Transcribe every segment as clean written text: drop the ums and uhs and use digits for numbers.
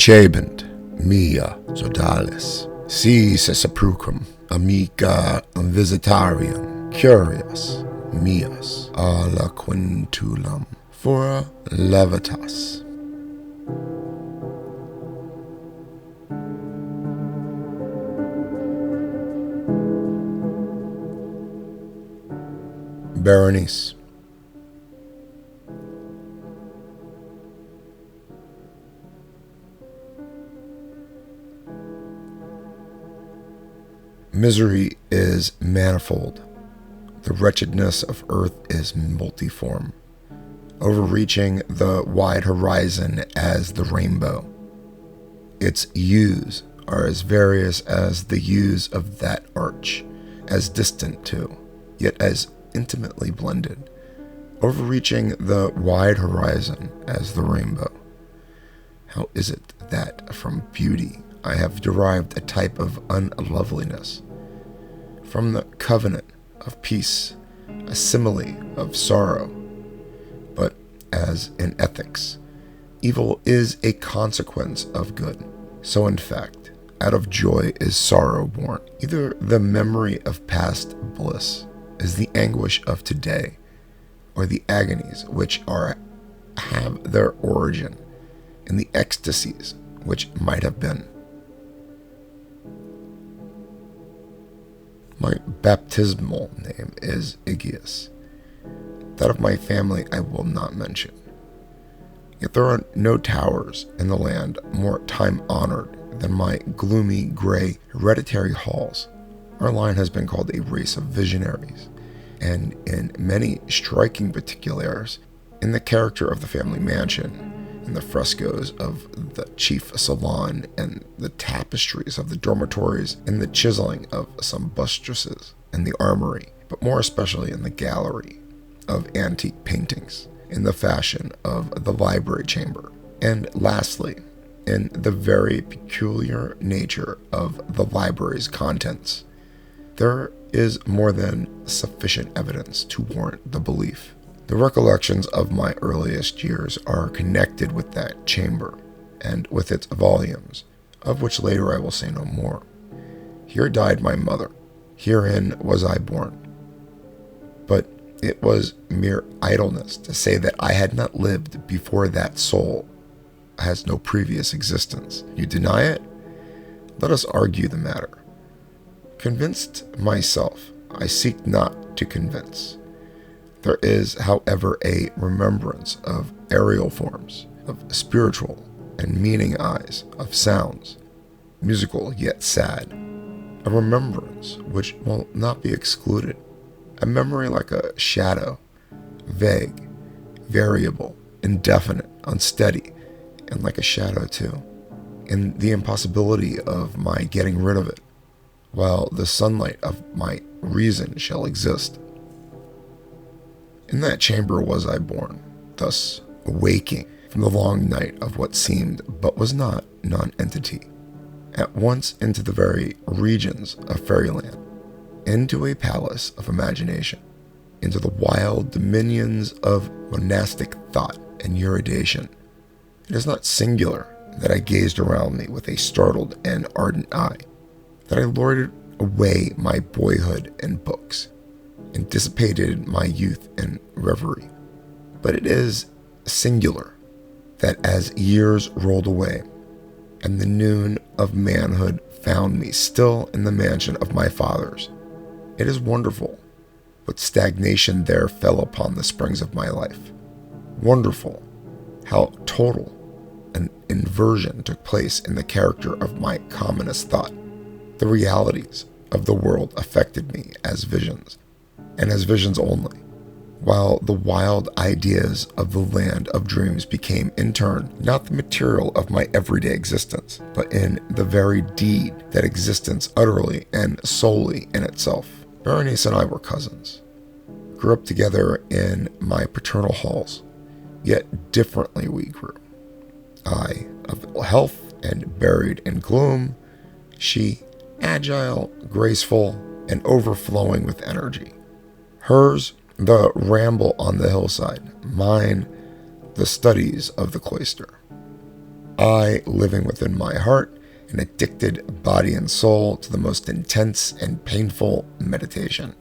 dicebent, mia sodales, si se sepulchrum, amica visitarium, curios mios, a la quintulam, fora levitas. Berenice. Misery is manifold. The wretchedness of earth is multiform, overreaching the wide horizon as the rainbow. Its hues are as various as the hues of that arch, as distant too, yet as intimately blended, overreaching the wide horizon as the rainbow. How is it that from beauty I have derived a type of unloveliness, from the covenant of peace, a simile of sorrow? But as in ethics, evil is a consequence of good, so in fact, out of joy is sorrow born. Either the memory of past bliss is the anguish of today, or the agonies which have their origin in the ecstasies which might have been. My baptismal name is Aegeus. That of my family I will not mention. Yet there are no towers in the land more time-honored than my gloomy, gray, hereditary halls. Our line has been called a race of visionaries, and in many striking particulars, in the character of the family mansion, in the frescoes of the chief salon, and the tapestries of the dormitories, in the chiseling of some buttresses in the armory, but more especially in the gallery of antique paintings, in the fashion of the library chamber, and lastly, in the very peculiar nature of the library's contents. There is more than sufficient evidence to warrant the belief. The recollections of my earliest years are connected with that chamber, and with its volumes, of which later I will say no more. Here died my mother. Herein was I born. But it was mere idleness to say that I had not lived before that soul has no previous existence. You deny it? Let us argue the matter. Convinced myself, I seek not to convince. There is, however, a remembrance of aerial forms, of spiritual and meaning eyes, of sounds, musical yet sad, a remembrance which will not be excluded, a memory like a shadow, vague, variable, indefinite, unsteady, and like a shadow too, in the impossibility of my getting rid of it, while the sunlight of my reason shall exist. In that chamber was I born, thus awaking from the long night of what seemed but was not non-entity, at once into the very regions of fairyland, into a palace of imagination, into the wild dominions of monastic thought and iridation. It is not singular that I gazed around me with a startled and ardent eye, that I loitered away my boyhood in books, and dissipated my youth in reverie. But it is singular that as years rolled away, and the noon of manhood found me still in the mansion of my fathers, it is wonderful what stagnation there fell upon the springs of my life. Wonderful how total an inversion took place in the character of my commonest thought. The realities of the world affected me as visions, and as visions only, while the wild ideas of the land of dreams became in turn not the material of my everyday existence, but in the very deed that existence utterly and solely in itself. Berenice and I were cousins, grew up together in my paternal halls, yet differently we grew. I of ill health and buried in gloom, she agile, graceful, and overflowing with energy. Hers, the ramble on the hillside, mine, the studies of the cloister. I living within my heart, an addicted body and soul to the most intense and painful meditation.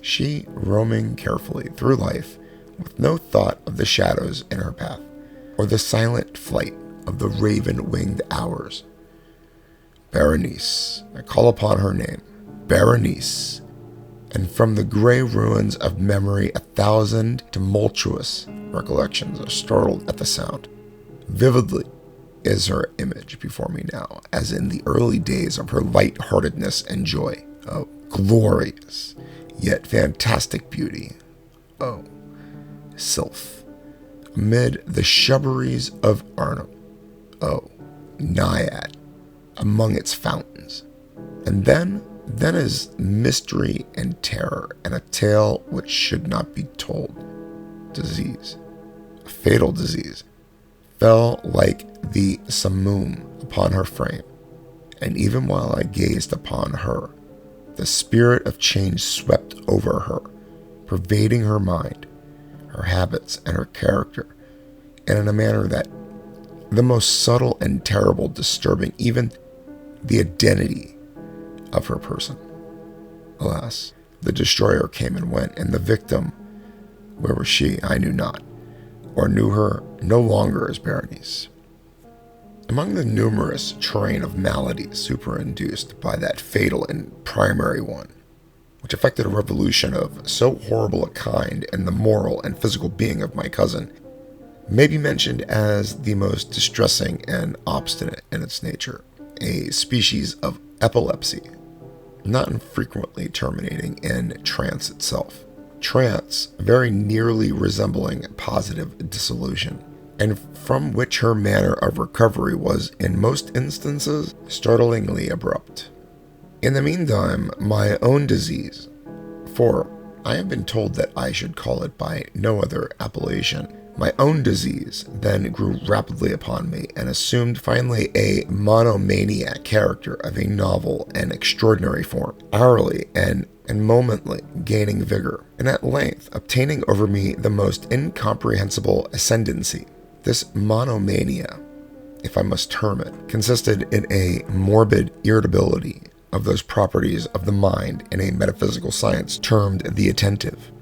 She roaming carefully through life with no thought of the shadows in her path, or the silent flight of the raven-winged hours. Berenice, I call upon her name, Berenice, and from the gray ruins of memory 1,000 tumultuous recollections are startled at the sound. Vividly is her image before me now, as in the early days of her light-heartedness and joy. Oh, glorious, yet fantastic beauty. Oh, sylph, amid the shrubberies of Arnhem. Oh, naiad, among its fountains. And then is mystery and terror, and a tale which should not be told. Disease, a fatal disease, fell like the simoom upon her frame, and even while I gazed upon her, the spirit of change swept over her, pervading her mind, her habits, and her character, and in a manner that the most subtle and terrible, disturbing even the identity of her person. Alas, the destroyer came and went, and the victim, where was she? I knew not, or knew her no longer as Berenice. Among the numerous train of maladies superinduced by that fatal and primary one, which effected a revolution of so horrible a kind in the moral and physical being of my cousin, may be mentioned as the most distressing and obstinate in its nature, a species of epilepsy, not infrequently terminating in trance itself. Trance very nearly resembling positive dissolution, and from which her manner of recovery was in most instances startlingly abrupt. In the meantime, my own disease, for I have been told that I should call it by no other appellation, my own disease then grew rapidly upon me and assumed finally a monomaniac character of a novel and extraordinary form, hourly and momently gaining vigor, and at length obtaining over me the most incomprehensible ascendancy. This monomania, if I must term it, consisted in a morbid irritability of those properties of the mind in a metaphysical science termed the attentive.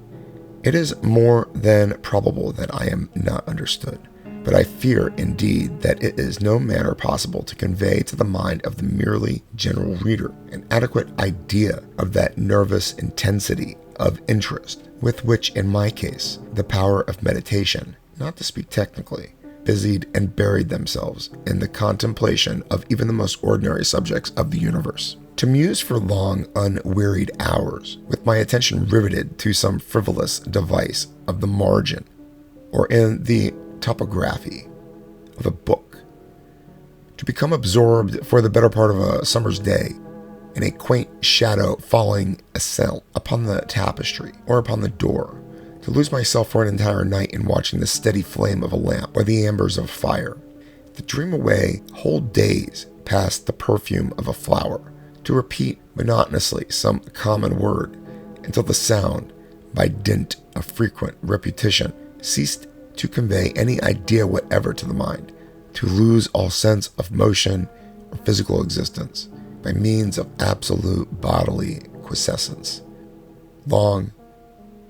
It is more than probable that I am not understood, but I fear indeed that it is no manner possible to convey to the mind of the merely general reader an adequate idea of that nervous intensity of interest with which, in my case, the power of meditation, not to speak technically, busied and buried themselves in the contemplation of even the most ordinary subjects of the universe. To muse for long, unwearied hours, with my attention riveted to some frivolous device of the margin, or in the topography of a book. To become absorbed for the better part of a summer's day in a quaint shadow falling aslant upon the tapestry or upon the door. To lose myself for an entire night in watching the steady flame of a lamp or the embers of a fire. To dream away whole days past the perfume of a flower. To repeat monotonously some common word until the sound, by dint of frequent repetition, ceased to convey any idea whatever to the mind, to lose all sense of motion or physical existence by means of absolute bodily quiescence. Long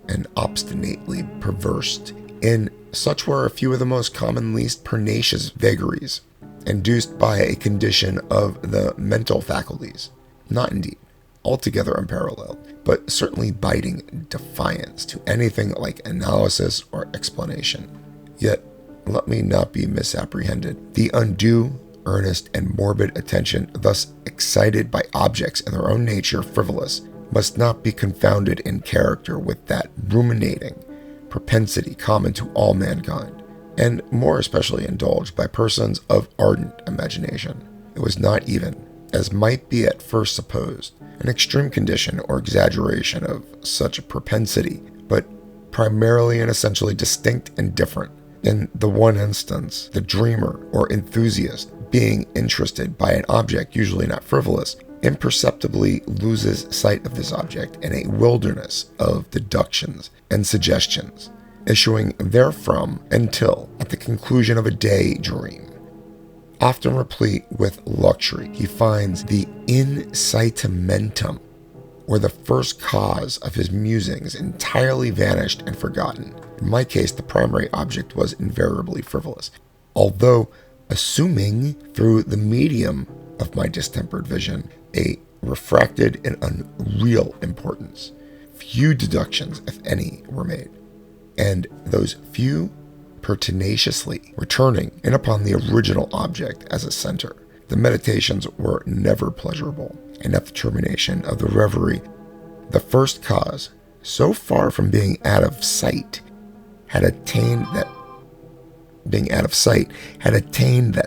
and obstinately perversed in such were a few of the most common, least pernicious vagaries, induced by a condition of the mental faculties, not indeed altogether unparalleled, but certainly biting defiance to anything like analysis or explanation. Yet, let me not be misapprehended. The undue, earnest, and morbid attention thus excited by objects in their own nature frivolous must not be confounded in character with that ruminating propensity common to all mankind, and more especially indulged by persons of ardent imagination. It was not even, as might be at first supposed, an extreme condition or exaggeration of such a propensity, but primarily and essentially distinct and different. In the one instance, the dreamer or enthusiast, being interested by an object usually not frivolous, imperceptibly loses sight of this object in a wilderness of deductions and suggestions, issuing therefrom until, at the conclusion of a day dream, often replete with luxury, he finds the incitamentum, or the first cause of his musings, entirely vanished and forgotten. In my case, the primary object was invariably frivolous, although assuming through the medium of my distempered vision a refracted and unreal importance. Few deductions, if any, were made, and those few pertinaciously returning in upon the original object as a center. The meditations were never pleasurable, and at the termination of the reverie, the first cause, so far from being out of sight, had attained that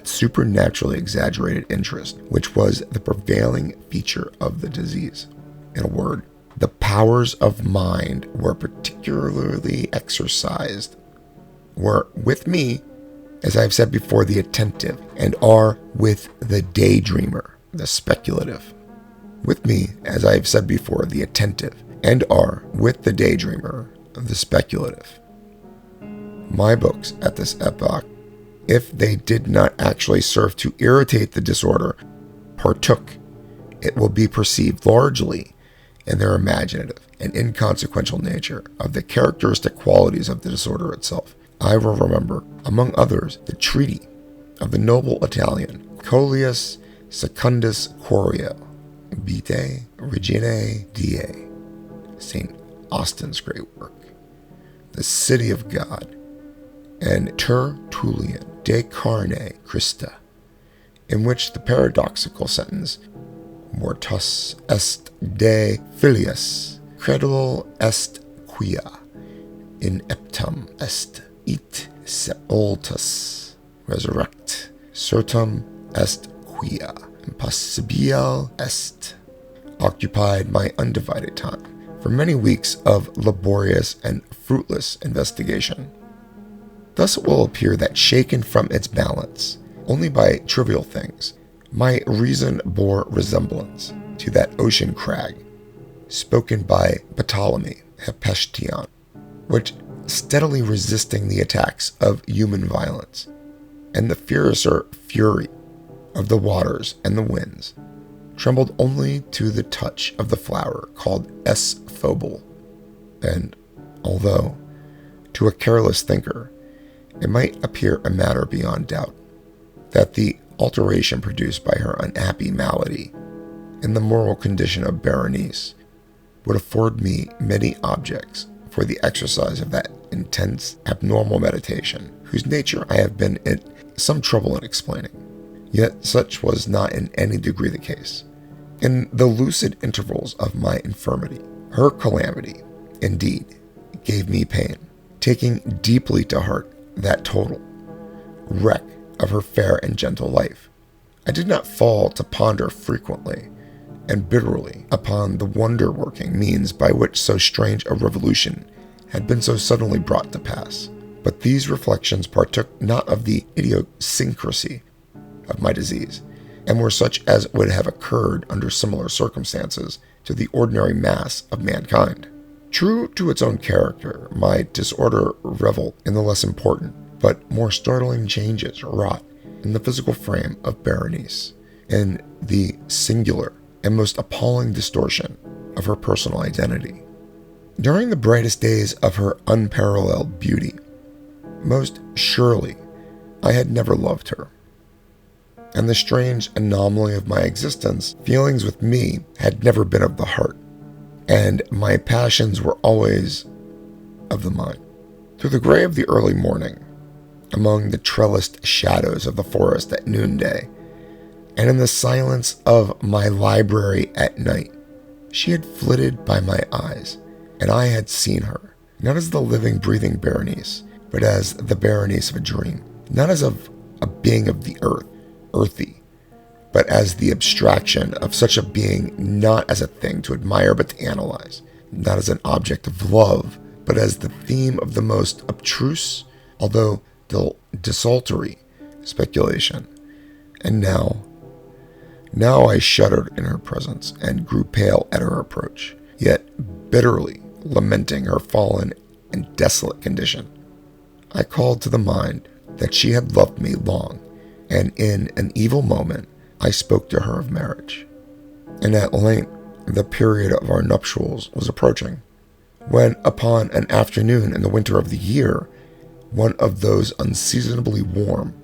supernaturally exaggerated interest which was the prevailing feature of the disease. In a word, the powers of mind were particularly exercised, were with me, as I have said before, the attentive, and are with the daydreamer, the speculative. With me, as I have said before, the attentive, and are with the daydreamer, the speculative. My books at this epoch, if they did not actually serve to irritate the disorder, partook, it will be perceived, largely in their imaginative and inconsequential nature, of the characteristic qualities of the disorder itself. I will remember, among others, the treaty of the noble Italian Coelius Secundus Quorio, Vitae Reginae Diei, St. Austin's great work, The City of God, and Tertullian De Carne Christa, in which the paradoxical sentence, Mortus est de filius, credul est quia, in eptam est, it sepultus, resurrect, certum est quia, impossibiel est, occupied my undivided time for many weeks of laborious and fruitless investigation. Thus it will appear that, shaken from its balance only by trivial things, my reason bore resemblance to that ocean crag spoken by Ptolemy Hephaestion, which, steadily resisting the attacks of human violence and the fiercer fury of the waters and the winds, trembled only to the touch of the flower called Esphobal. And although, to a careless thinker, it might appear a matter beyond doubt that the alteration produced by her unhappy malady in the moral condition of Berenice would afford me many objects for the exercise of that intense, abnormal meditation, whose nature I have been at some trouble in explaining. Yet such was not in any degree the case. In the lucid intervals of my infirmity, her calamity, indeed, gave me pain, taking deeply to heart that total wreck of her fair and gentle life. I did not fall to ponder frequently and bitterly upon the wonder-working means by which so strange a revolution had been so suddenly brought to pass. But these reflections partook not of the idiosyncrasy of my disease, and were such as would have occurred under similar circumstances to the ordinary mass of mankind. True to its own character, my disorder reveled in the less important, but more startling changes wrought in the physical frame of Berenice, in the singular and most appalling distortion of her personal identity. During the brightest days of her unparalleled beauty, most surely I had never loved her. And the strange anomaly of my existence, feelings with me had never been of the heart, and my passions were always of the mind. Through the gray of the early morning, among the trellised shadows of the forest at noonday, and in the silence of my library at night, she had flitted by my eyes, and I had seen her, not as the living, breathing Berenice, but as the Berenice of a dream, not as of a being of the earth, earthy, but as the abstraction of such a being, not as a thing to admire but to analyze, not as an object of love, but as the theme of the most abstruse, although desultory, speculation. And now I shuddered in her presence and grew pale at her approach, yet bitterly lamenting her fallen and desolate condition. I called to the mind that she had loved me long and in an evil moment I spoke to her of marriage. And at length the period of our nuptials was approaching, when upon an afternoon in the winter of the year, one of those unseasonably warm,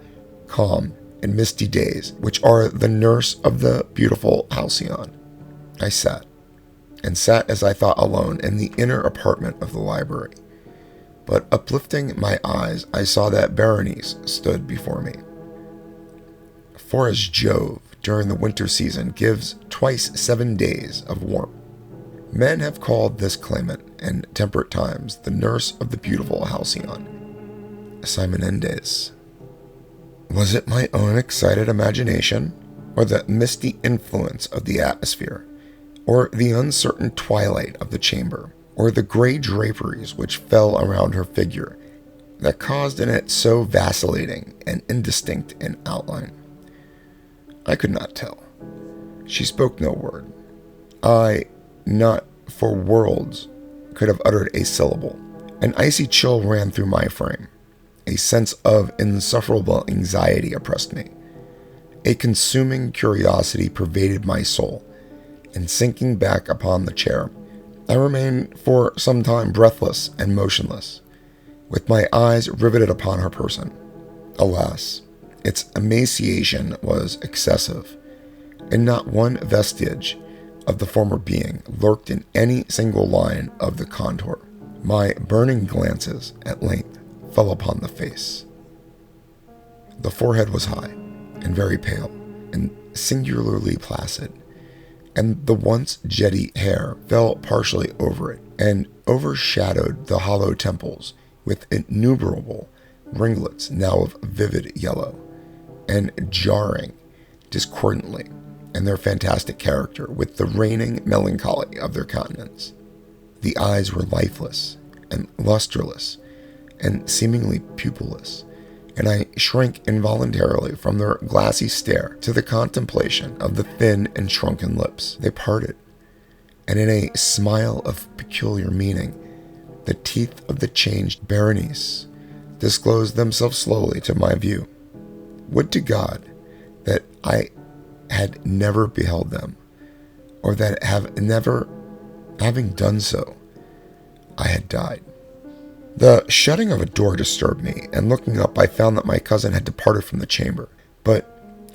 calm, and misty days which are the nurse of the beautiful halcyon, I sat as I thought alone in the inner apartment of the library. But uplifting my eyes, I saw that Berenice stood before me. For as Jove during the winter season gives twice 7 days of warmth, men have called this claimant in temperate times the nurse of the beautiful halcyon, Simonendes. Was it my own excited imagination, or the misty influence of the atmosphere, or the uncertain twilight of the chamber, or the gray draperies which fell around her figure, that caused in it so vacillating and indistinct an outline? I could not tell. She spoke no word. I, not for worlds, could have uttered a syllable. An icy chill ran through my frame. A sense of insufferable anxiety oppressed me. A consuming curiosity pervaded my soul, and sinking back upon the chair, I remained for some time breathless and motionless, with my eyes riveted upon her person. Alas, its emaciation was excessive, and not one vestige of the former being lurked in any single line of the contour. My burning glances at length fell upon the face. The forehead was high, and very pale, and singularly placid, and the once jetty hair fell partially over it, and overshadowed the hollow temples with innumerable ringlets now of vivid yellow, and jarring discordantly in their fantastic character with the reigning melancholy of their countenance. The eyes were lifeless and lustreless and seemingly pupilless, and I shrank involuntarily from their glassy stare to the contemplation of the thin and shrunken lips. They parted, and in a smile of peculiar meaning, the teeth of the changed Berenice disclosed themselves slowly to my view. Would to God that I had never beheld them, or that having done so, I had died. The shutting of a door disturbed me, and looking up, I found that my cousin had departed from the chamber, but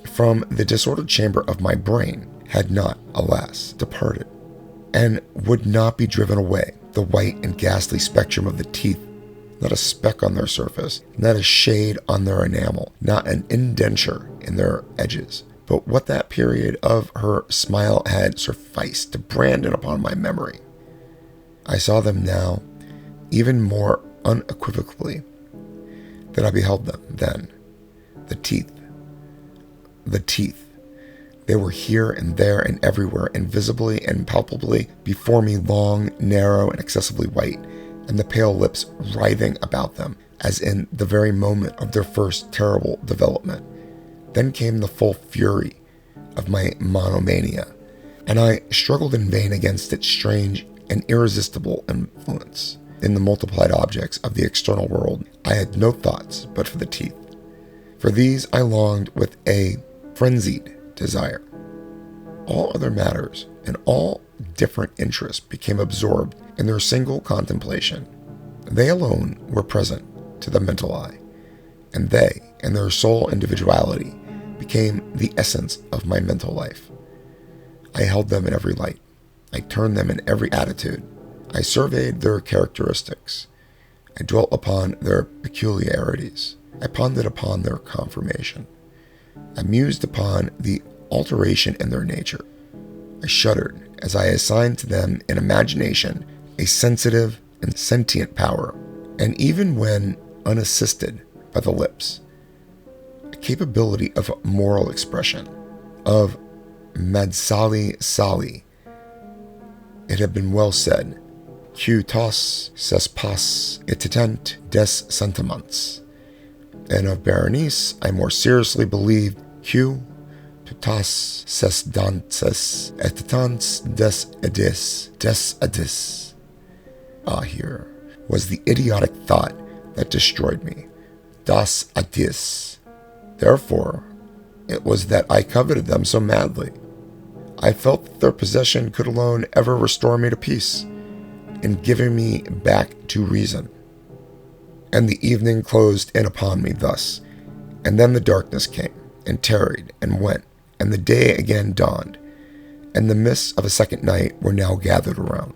from the disordered chamber of my brain had not, alas, departed, and would not be driven away. The white and ghastly spectrum of the teeth, not a speck on their surface, not a shade on their enamel, not an indenture in their edges, but what that period of her smile had sufficed to brand upon my memory. I saw them now even more unequivocally than I beheld them then. The teeth. They were here and there and everywhere, invisibly and palpably before me, long, narrow, and excessively white, and the pale lips writhing about them, as in the very moment of their first terrible development. Then came the full fury of my monomania, and I struggled in vain against its strange and irresistible influence. In the multiplied objects of the external world, I had no thoughts but for the teeth. For these I longed with a frenzied desire. All other matters and all different interests became absorbed in their single contemplation. They alone were present to the mental eye, and they, in their sole individuality, became the essence of my mental life. I held them in every light. I turned them in every attitude. I surveyed their characteristics. I dwelt upon their peculiarities. I pondered upon their conformation. I mused upon the alteration in their nature. I shuddered as I assigned to them in imagination a sensitive and sentient power, and even when unassisted by the lips, a capability of moral expression, of madsali sali. It had been well said, "Qui tos ses pas etitent des sentiments," and of Berenice I more seriously believed, "Qui totas ses dances etitent des adis." Ah, here was the idiotic thought that destroyed me. Das adis. Therefore, It was that I coveted them so madly. I felt that their possession could alone ever restore me to peace, in giving me back to reason. And the evening closed in upon me thus, and then the darkness came, and tarried, and went, and the day again dawned, and the mists of a second night were now gathered around.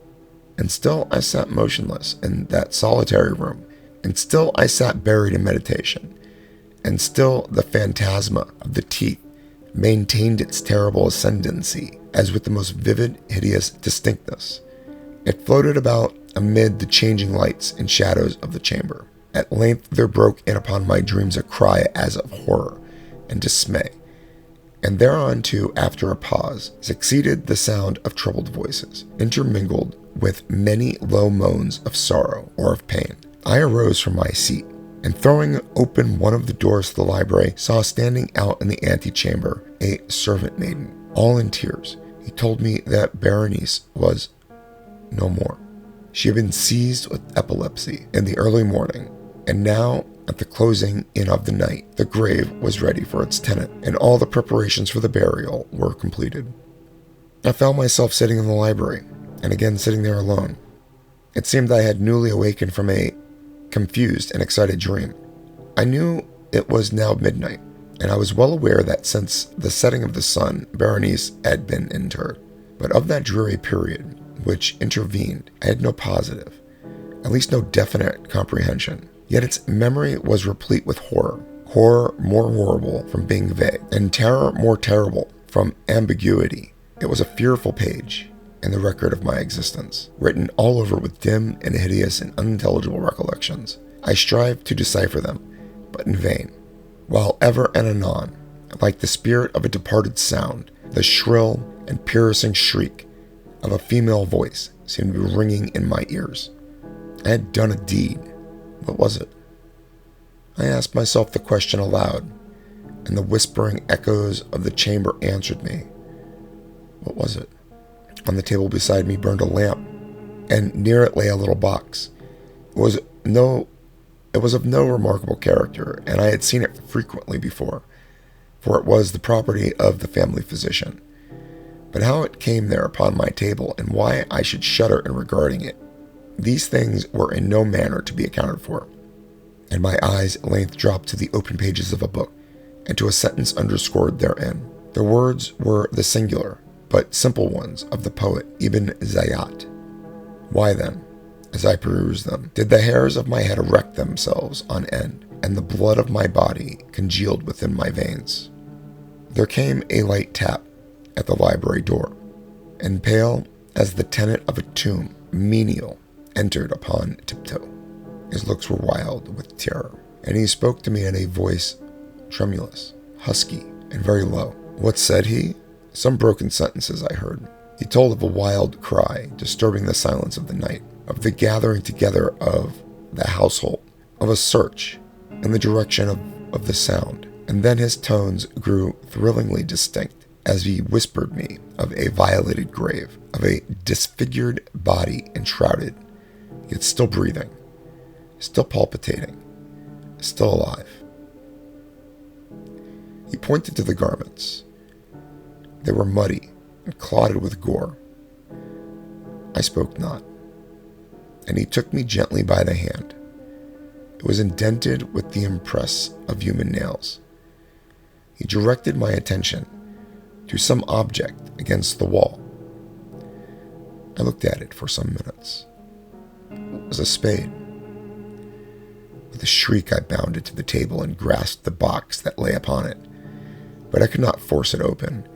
And still I sat motionless in that solitary room, and still I sat buried in meditation, and still the phantasma of the teeth maintained its terrible ascendancy, as with the most vivid, hideous distinctness. It floated about amid the changing lights and shadows of the chamber. At length there broke in upon my dreams a cry as of horror and dismay, and thereunto, after a pause, succeeded the sound of troubled voices, intermingled with many low moans of sorrow or of pain. I arose from my seat, and throwing open one of the doors to the library, saw standing out in the antechamber a servant maiden, all in tears. He told me that Berenice was no more. She had been seized with epilepsy in the early morning, and now, at the closing in of the night, the grave was ready for its tenant, and all the preparations for the burial were completed. I found myself sitting in the library, and again sitting there alone. It seemed I had newly awakened from a confused and excited dream. I knew it was now midnight, and I was well aware that since the setting of the sun, Berenice had been interred. But of that dreary period which intervened, I had no positive, at least no definite comprehension. Yet its memory was replete with horror more horrible from being vague, and terror more terrible from ambiguity. It was a fearful page in the record of my existence, written all over with dim and hideous and unintelligible recollections. I strived to decipher them, but in vain, while ever and anon, like the spirit of a departed sound, the shrill and piercing shriek of a female voice seemed to be ringing in my ears. I had done a deed. What was it? I asked myself the question aloud, and the whispering echoes of the chamber answered me. What was it? On the table beside me burned a lamp, and near it lay a little box. It was of no remarkable character, and I had seen it frequently before, for it was the property of the family physician. But how it came there upon my table, and why I should shudder in regarding it, these things were in no manner to be accounted for, and my eyes at length dropped to the open pages of a book, and to a sentence underscored therein. The words were the singular, but simple ones of the poet Ibn Zayat. Why then, as I perused them, did the hairs of my head erect themselves on end, and the blood of my body congealed within my veins? There came a light tap at the library door, and pale as the tenant of a tomb, menial entered upon tiptoe. His looks were wild with terror, and he spoke to me in a voice tremulous, husky, and very low. What said he? Some broken sentences I heard. He told of a wild cry disturbing the silence of the night, of the gathering together of the household, of a search in the direction of the sound, and then his tones grew thrillingly distinct as he whispered me of a violated grave, of a disfigured body enshrouded, yet still breathing, still palpitating, still alive. He pointed to the garments. They were muddy and clotted with gore. I spoke not, and he took me gently by the hand. It was indented with the impress of human nails. He directed my attention to some object against the wall. I looked at it for some minutes. It was a spade. With a shriek I bounded to the table and grasped the box that lay upon it, but I could not force it open,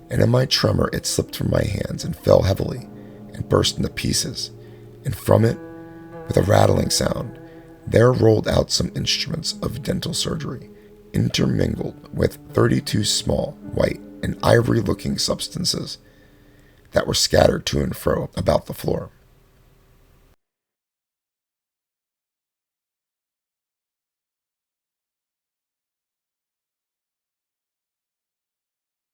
and in my tremor it slipped from my hands and fell heavily and burst into pieces, and from it, with a rattling sound, there rolled out some instruments of dental surgery, intermingled with 32 small, white, and ivory-looking substances that were scattered to and fro about the floor.